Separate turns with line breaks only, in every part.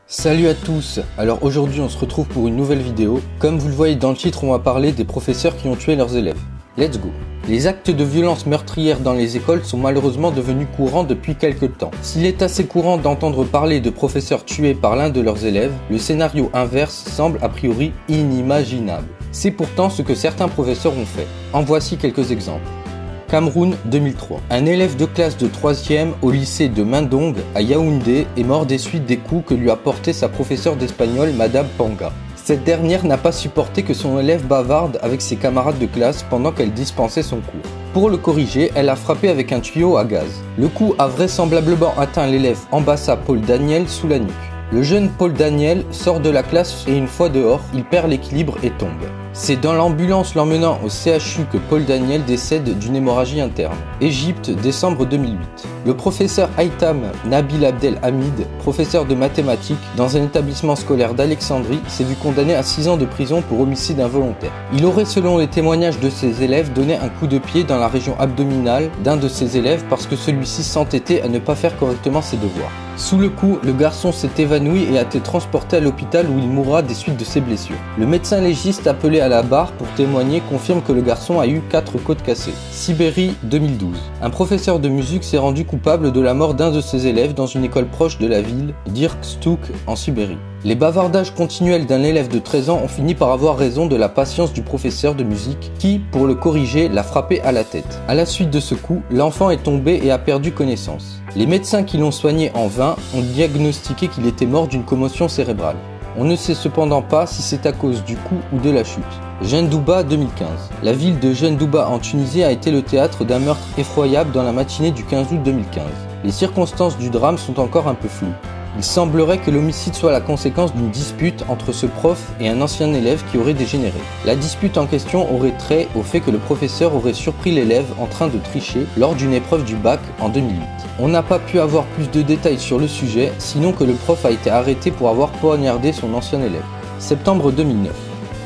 Salut à tous. Alors aujourd'hui on se retrouve pour une nouvelle vidéo. Comme vous le voyez dans le titre, on va parler des professeurs qui ont tué leurs élèves. Let's go. Les actes de violence meurtrière dans les écoles sont malheureusement devenus courants depuis quelques temps. S'il est assez courant d'entendre parler de professeurs tués par l'un de leurs élèves, le scénario inverse semble a priori inimaginable. C'est pourtant ce que certains professeurs ont fait. En voici quelques exemples. Cameroun 2003. Un élève de classe de 3e au lycée de Mindong à Yaoundé est mort des suites des coups que lui a portés sa professeure d'espagnol Madame Panga. Cette dernière n'a pas supporté que son élève bavarde avec ses camarades de classe pendant qu'elle dispensait son cours. Pour le corriger, elle a frappé avec un tuyau à gaz. Le coup a vraisemblablement atteint l'élève Ambassa Paul Daniel sous la nuque. Le jeune Paul Daniel sort de la classe et une fois dehors, il perd l'équilibre et tombe. C'est dans l'ambulance l'emmenant au CHU que Paul Daniel décède d'une hémorragie interne. Égypte, décembre 2008. Le professeur Haitham Nabil Abdel Hamid, professeur de mathématiques dans un établissement scolaire d'Alexandrie, s'est vu condamné à 6 ans de prison pour homicide involontaire. Il aurait, selon les témoignages de ses élèves, donné un coup de pied dans la région abdominale d'un de ses élèves parce que celui-ci s'entêtait à ne pas faire correctement ses devoirs. Sous le coup, le garçon s'est évanoui et a été transporté à l'hôpital où il mourra des suites de ses blessures. Le médecin légiste appelé à la barre pour témoigner confirme que le garçon a eu 4 côtes cassées. Sibérie 2012. Un professeur de musique s'est rendu coupable de la mort d'un de ses élèves dans une école proche de la ville d'Irkutsk en Sibérie. Les bavardages continuels d'un élève de 13 ans ont fini par avoir raison de la patience du professeur de musique qui, pour le corriger, l'a frappé à la tête. À la suite de ce coup, l'enfant est tombé et a perdu connaissance. Les médecins qui l'ont soigné en vain ont diagnostiqué qu'il était mort d'une commotion cérébrale. On ne sait cependant pas si c'est à cause du coup ou de la chute. Jendouba 2015. La ville de Jendouba en Tunisie a été le théâtre d'un meurtre effroyable dans la matinée du 15 août 2015. Les circonstances du drame sont encore un peu floues. Il semblerait que l'homicide soit la conséquence d'une dispute entre ce prof et un ancien élève qui aurait dégénéré. La dispute en question aurait trait au fait que le professeur aurait surpris l'élève en train de tricher lors d'une épreuve du bac en 2008. On n'a pas pu avoir plus de détails sur le sujet, sinon que le prof a été arrêté pour avoir poignardé son ancien élève. Septembre 2009.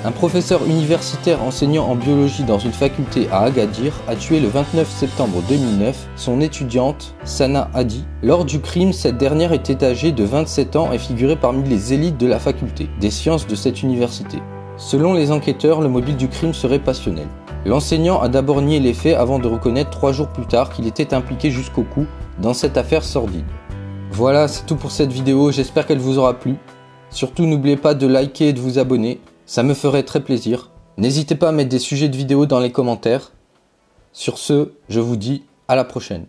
Un professeur universitaire enseignant en biologie dans une faculté à Agadir a tué le 29 septembre 2009 son étudiante Sana Hadi. Lors du crime, cette dernière était âgée de 27 ans et figurait parmi les élites de la faculté des sciences de cette université. Selon les enquêteurs, le mobile du crime serait passionnel. L'enseignant a d'abord nié les faits avant de reconnaître 3 jours plus tard qu'il était impliqué jusqu'au cou dans cette affaire sordide. Voilà, c'est tout pour cette vidéo, j'espère qu'elle vous aura plu. Surtout n'oubliez pas de liker et de vous abonner. Ça me ferait très plaisir. N'hésitez pas à mettre des sujets de vidéos dans les commentaires. Sur ce, je vous dis à la prochaine.